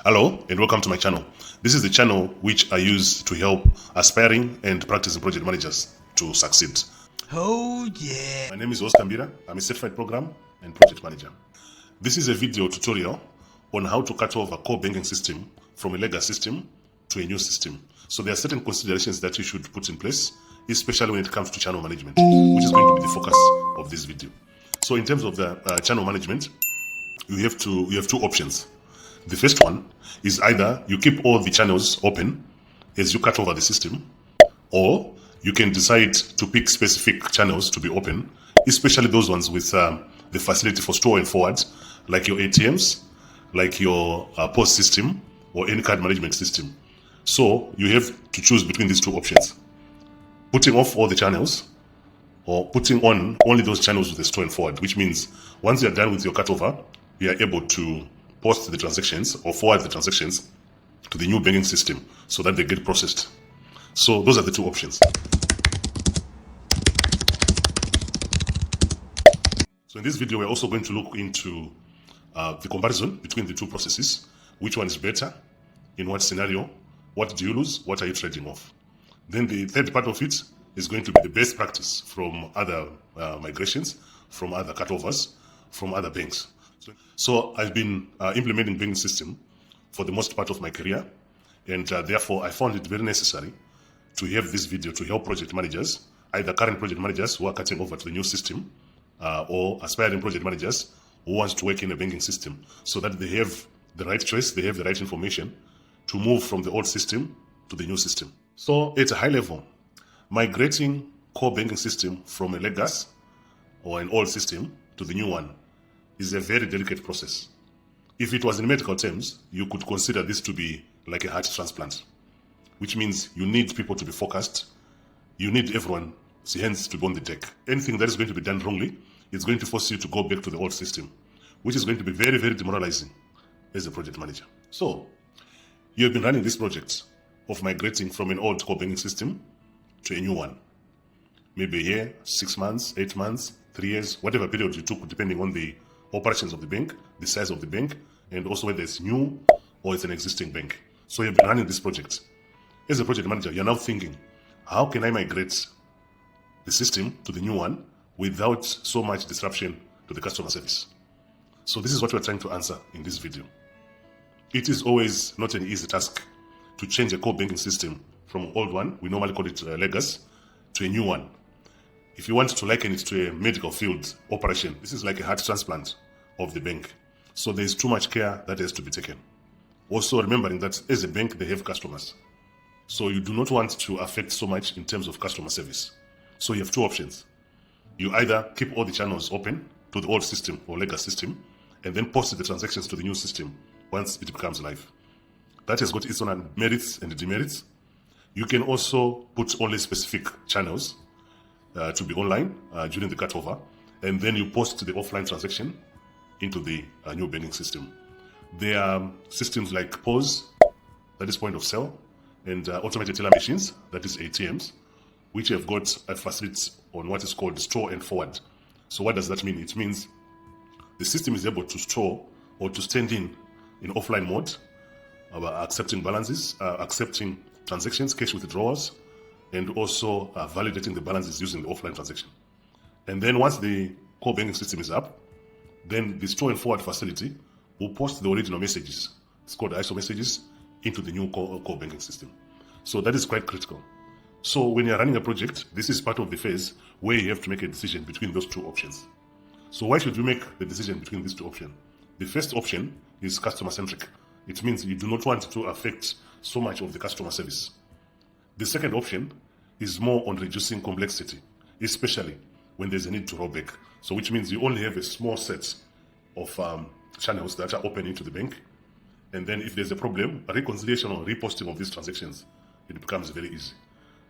Hello and welcome to my channel. This is the channel which I use to help aspiring and practicing project managers to succeed. Oh yeah. My name is Oscar Mbira. I'm a certified program and project manager. This is a video tutorial on how to cut over core banking system from a legacy system to a new system. So there are certain considerations that you should put in place, especially when it comes to channel management, which is going to be the focus of this video. So in terms of the channel management, you have two options. The first one is either you keep all the channels open as you cut over the system, or you can decide to pick specific channels to be open, especially those ones with the facility for store and forward, like your ATMs, like your POS system, or any card management system. So you have to choose between these two options: putting off all the channels, or putting on only those channels with the store and forward, which means once you're done with your cutover, you are able to post the transactions or forward the transactions to the new banking system so that they get processed. So those are the two options. So in this video, we're also going to look into the comparison between the two processes. Which one is better? In what scenario? What do you lose? What are you trading off? Then the third part of it is going to be the best practice from other migrations, from other cutovers, from other banks. So I've been implementing banking system for the most part of my career, and therefore I found it very necessary to have this video to help project managers, either current project managers who are cutting over to the new system, or aspiring project managers who want to work in a banking system, so that they have the right choice, they have the right information to move from the old system to the new system. So at a high level, migrating core banking system from a legacy or an old system to the new one is a very delicate process. If it was in medical terms, you could consider this to be like a heart transplant, which means you need people to be focused. You need everyone's hands to be on the deck. Anything that is going to be done wrongly is going to force you to go back to the old system, which is going to be very, very demoralizing as a project manager. So you have been running this project of migrating from an old core banking system to a new one. Maybe a year, 6 months, 8 months, 3 years, whatever period you took, depending on the operations of the bank, the size of the bank, and also whether it's new or it's an existing bank. So you've been running this project. As a project manager, you're now thinking, how can I migrate the system to the new one without so much disruption to the customer service? So this is what we're trying to answer in this video. It is always not an easy task to change a core banking system from an old one, we normally call it legacy, to a new one. If you want to liken it to a medical field operation, this is like a heart transplant of the bank. So there is too much care that has to be taken. Also remembering that as a bank, they have customers. So you do not want to affect so much in terms of customer service. So you have two options. You either keep all the channels open to the old system or legacy system, and then post the transactions to the new system once it becomes live. That has got its own merits and demerits. You can also put only specific channels to be online during the cutover, and then you post the offline transaction into the new banking system. There are systems like POS, that is point of sale, and automated teller machines, that is ATMs, which have got a facility on what is called store and forward. So what does that mean? It means the system is able to store or to stand in offline mode, accepting balances, accepting transactions, cash withdrawals, and also validating the balances using the offline transaction. And then once the core banking system is up, then the store and forward facility will post the original messages, it's called ISO messages, into the new core banking system. So that is quite critical. So when you're running a project, this is part of the phase where you have to make a decision between those two options. So why should you make the decision between these two options? The first option is customer-centric. It means you do not want to affect so much of the customer service. The second option is more on reducing complexity, especially when there's a need to roll back. So which means you only have a small set of channels that are open into the bank. And then if there's a problem, a reconciliation or reposting of these transactions, it becomes very easy.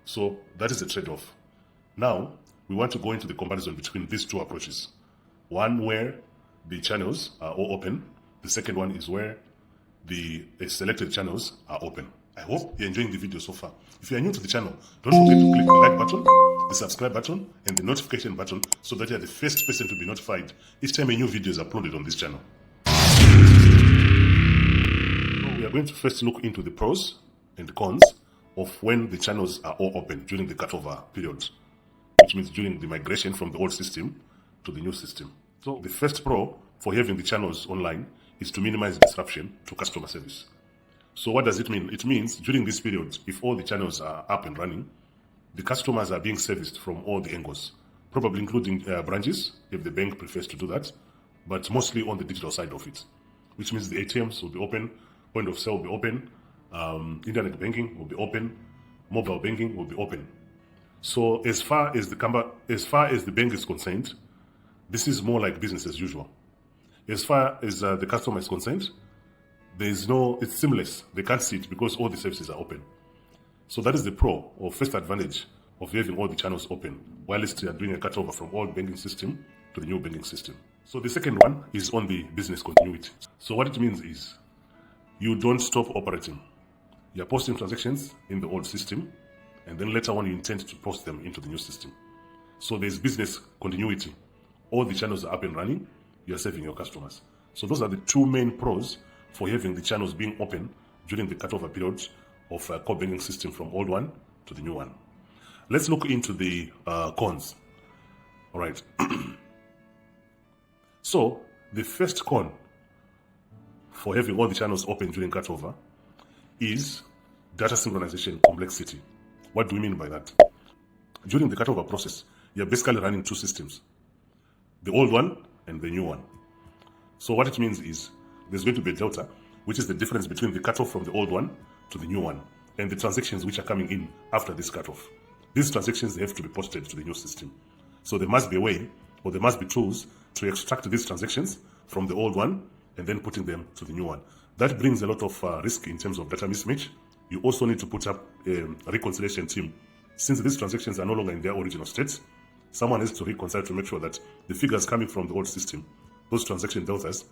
So that is the trade-off. Now, we want to go into the comparison between these two approaches. One where the channels are all open. The second one is where the selected channels are open. I hope you're enjoying the video so far. If you are new to the channel, don't forget to click the like button, the subscribe button, and the notification button so that you're the first person to be notified each time a new video is uploaded on this channel. So we are going to first look into the pros and cons of when the channels are all open during the cutover period, which means during the migration from the old system to the new system. So the first pro for having the channels online is to minimize disruption to customer service. So what does it mean? It means during this period, if all the channels are up and running, the customers are being serviced from all the angles, probably including branches, if the bank prefers to do that, but mostly on the digital side of it, which means the ATMs will be open, point of sale will be open, internet banking will be open, mobile banking will be open. So as far as the bank is concerned, this is more like business as usual. As far as the customer is concerned, it's seamless. They can't see it because all the services are open. So that is the pro or first advantage of having all the channels open, whilst you are doing a cutover from old banking system to the new banking system. So the second one is on the business continuity. So what it means is you don't stop operating. You're posting transactions in the old system, and then later on you intend to post them into the new system. So there's business continuity. All the channels are up and running. You're serving your customers. So those are the two main pros for having the channels being open during the cutover period of a core banking system from old one to the new one. Let's look into the cons. All right. So the first con for having all the channels open during cutover is data synchronization complexity. What do we mean by that? During the cutover process, you're basically running two systems, the old one and the new one. So what it means is there's going to be a delta, which is the difference between the cutoff from the old one to the new one, and the transactions which are coming in after this cutoff. These transactions, they have to be posted to the new system. So there must be a way, or there must be tools to extract these transactions from the old one and then putting them to the new one. That brings a lot of risk in terms of data mismatch. You also need to put up a reconciliation team. Since these transactions are no longer in their original states, someone has to reconcile to make sure that the figures coming from the old system, those transaction deltas,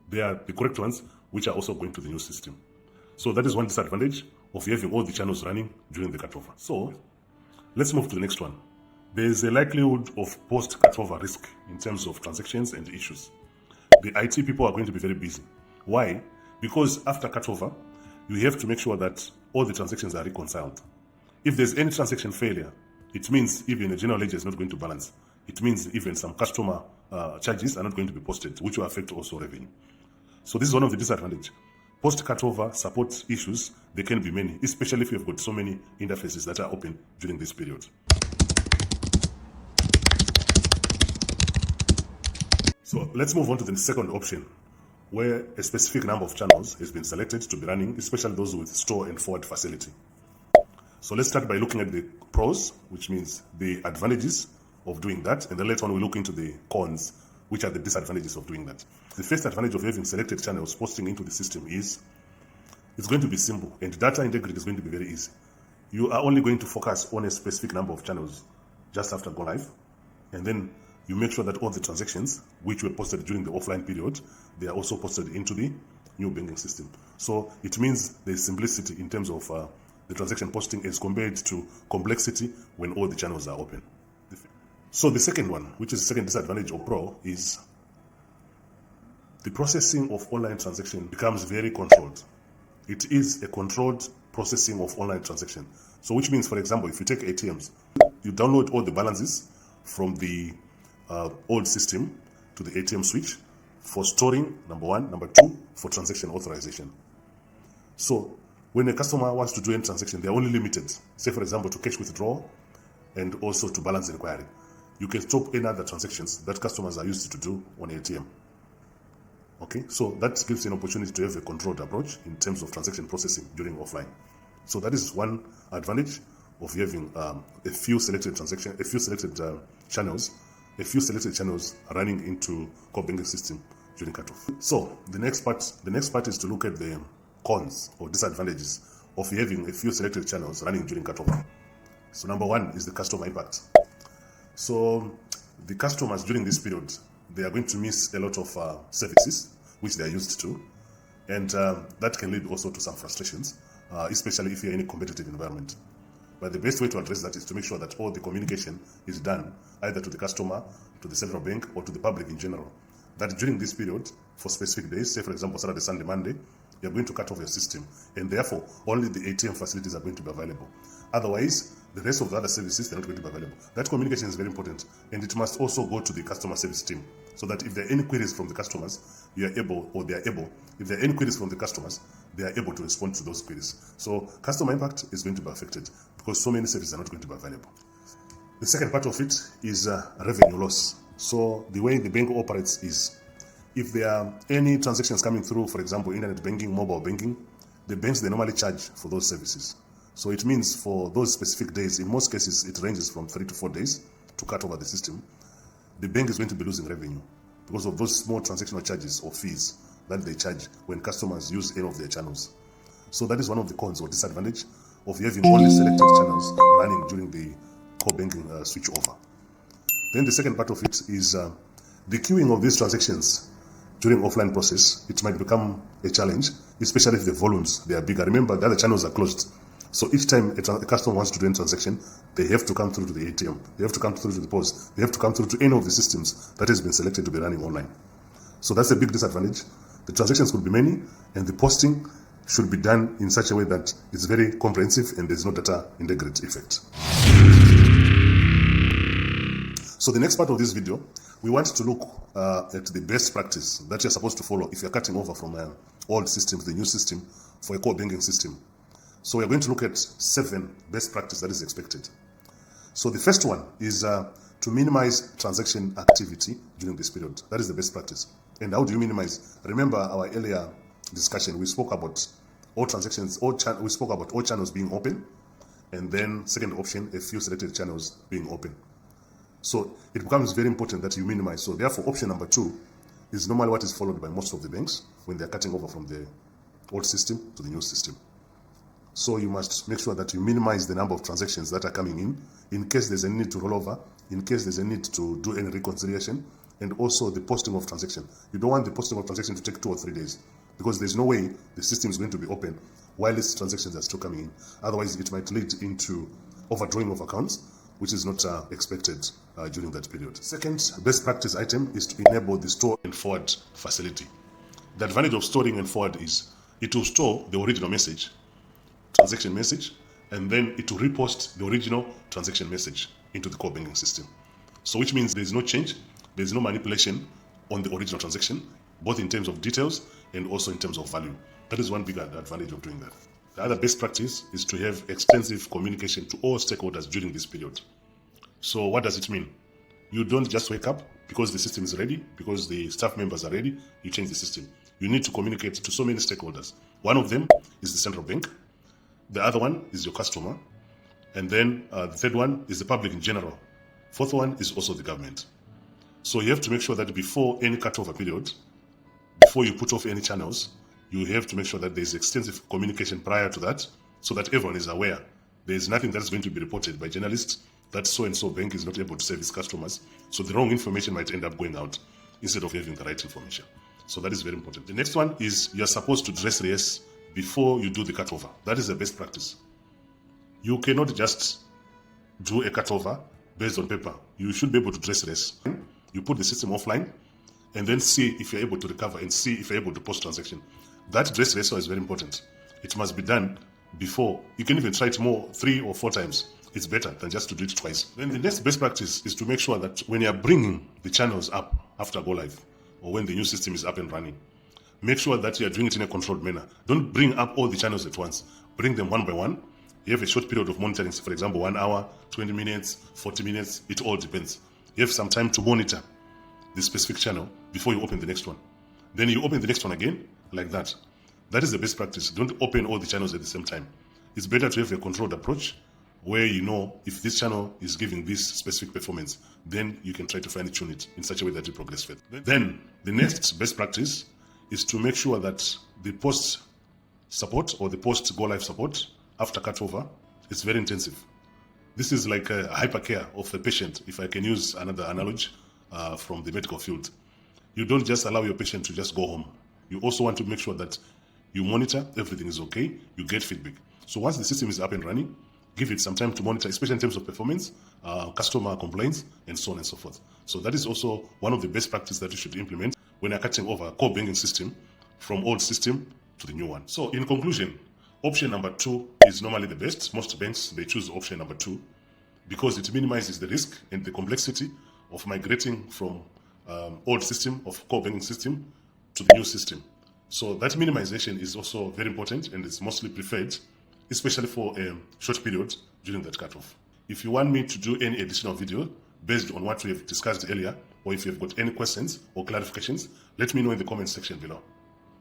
they are the correct ones, which are also going to the new system. So that is one disadvantage of having all the channels running during the cutover. So let's move to the next one. There is a likelihood of post-cutover risk in terms of transactions and issues. The IT people are going to be very busy. Why? Because after cutover, you have to make sure that all the transactions are reconciled. If there's any transaction failure, it means even a general ledger is not going to balance. It means even some customer charges are not going to be posted, which will affect also revenue. So this is one of the disadvantages. Post-cutover support issues, they can be many, especially if you've got so many interfaces that are open during this period. So let's move on to the second option, where a specific number of channels has been selected to be running, especially those with store and forward facility. So let's start by looking at the pros, which means the advantages of doing that, and then later on we look into the cons, which are the disadvantages of doing that. The first advantage of having selected channels posting into the system is it's going to be simple, and data integrity is going to be very easy. You are only going to focus on a specific number of channels just after go live, and then you make sure that all the transactions which were posted during the offline period, they are also posted into the new banking system. So it means there's simplicity in terms of the transaction posting as compared to complexity when all the channels are open. So the second one, which is the second disadvantage or pro, is the processing of online transaction becomes very controlled. It is a controlled processing of online transaction. So which means, for example, if you take ATMs, you download all the balances from the old system to the ATM switch for storing, number one. Number two, for transaction authorization. So when a customer wants to do any transaction, they're only limited, say for example, to cash withdrawal and also to balance inquiry. You can stop any other transactions that customers are used to do on ATM. Okay, so that gives you an opportunity to have a controlled approach in terms of transaction processing during offline. So that is one advantage of having a few selected channels running into core banking system during cutoff. So the next part is to look at the cons or disadvantages of having a few selected channels running during cutoff. So number one is the customer impact. So the customers during this period, they are going to miss a lot of services which they are used to, and that can lead also to some frustrations, especially if you're in a competitive environment. But the best way to address that is to make sure that all the communication is done either to the customer, to the central bank, or to the public in general. That during this period, for specific days, say for example Saturday, Sunday, Monday, you're going to cut off your system, and therefore only the ATM facilities are going to be available. Otherwise, the rest of the other services, they're not going to be available. That communication is very important, and it must also go to the customer service team, so that if there are any queries from the customers, you are able, or they are able, if there are any queries from the customers, they are able to respond to those queries. So customer impact is going to be affected because so many services are not going to be available. The second part of it is revenue loss. So the way the bank operates is, if there are any transactions coming through, for example, internet banking, mobile banking, the banks, they normally charge for those services. So it means for those specific days, in most cases, it ranges from 3 to 4 days to cut over the system. The bank is going to be losing revenue because of those small transactional charges or fees that they charge when customers use any of their channels. So that is one of the cons or disadvantage of having only selected channels running during the core banking switch over. Then the second part of it is the queuing of these transactions during offline process. It might become a challenge, especially if the volumes, they are bigger. Remember, the other channels are closed. So each time a customer wants to do a transaction, they have to come through to the ATM, they have to come through to the post, they have to come through to any of the systems that has been selected to be running online. So that's a big disadvantage. The transactions could be many, and the posting should be done in such a way that it's very comprehensive and there's no data integrity effect. So the next part of this video, we want to look at the best practice that you're supposed to follow if you're cutting over from old system to the new system for a core banking system. So we're going to look at 7 best practice that is expected. So the first one is to minimize transaction activity during this period. That is the best practice. And how do you minimize? Remember our earlier discussion, we spoke about all transactions, we spoke about all channels being open, and then second option, a few selected channels being open. So it becomes very important that you minimize. So therefore, option number 2 is normally what is followed by most of the banks when they're cutting over from the old system to the new system. So you must make sure that you minimize the number of transactions that are coming in case there's a need to roll over, in case there's a need to do any reconciliation, and also the posting of transaction. You don't want the posting of transaction to take 2 or 3 days, because there's no way the system is going to be open while these transactions are still coming in. Otherwise, it might lead into overdrawing of accounts, which is not expected during that period. Second best practice item is to enable the store and forward facility. The advantage of storing and forward is it will store the original message, transaction message, and then it will repost the original transaction message into the core banking system. So which means there's no change, there's no manipulation on the original transaction, both in terms of details and also in terms of value. That is one big advantage of doing that. The other best practice is to have extensive communication to all stakeholders during this period. So what does it mean? You don't just wake up because the system is ready, because the staff members are ready, you change the system. You need to communicate to so many stakeholders. One of them is the central bank. The other one is your customer. And then the third one is the public in general. Fourth one is also the government. So you have to make sure that before any cutover period, before you put off any channels, you have to make sure that there's extensive communication prior to that, so that everyone is aware. There's nothing that's going to be reported by journalists that so-and-so bank is not able to service customers. So the wrong information might end up going out instead of having the right information. So that is very important. The next one is you're supposed to dress rehearse before you do the cutover. That is the best practice. You cannot just do a cutover based on paper. You should be able to dress rehearse. You put the system offline and then see if you're able to recover and see if you're able to post transaction. That dress rehearsal is very important. It must be done before. You can even try it 3 or 4 times. It's better than just to do it twice. Then the next best practice is to make sure that when you're bringing the channels up after go live, or when the new system is up and running, make sure that you're doing it in a controlled manner. Don't bring up all the channels at once. Bring them one by one. You have a short period of monitoring, for example, 1 hour, 20 minutes, 40 minutes. It all depends. You have some time to monitor the specific channel before you open the next one. Then you open the next one again, like that. That is the best practice. Don't open all the channels at the same time. It's better to have a controlled approach where you know if this channel is giving this specific performance, then you can try to fine tune it in such a way that you progress further. Then the next best practice is to make sure that the post support or the post go live support after cutover is very intensive. This is like a hypercare of the patient, if I can use another analogy from the medical field. You don't just allow your patient to just go home. You also want to make sure that you monitor everything is okay, you get feedback. So once the system is up and running, give it some time to monitor, especially in terms of performance, customer complaints, and so on and so forth. So that is also one of the best practices that you should implement when you're cutting over a core banking system from old system to the new one. So in conclusion, option number 2 is normally the best. Most banks, they choose option number 2 because it minimizes the risk and the complexity of migrating from old system of core banking system to the new system. So that minimization is also very important and it's mostly preferred, especially for a short period during that cutoff. If you want me to do any additional video based on what we have discussed earlier, or if you've got any questions or clarifications, let me know in the comment section below.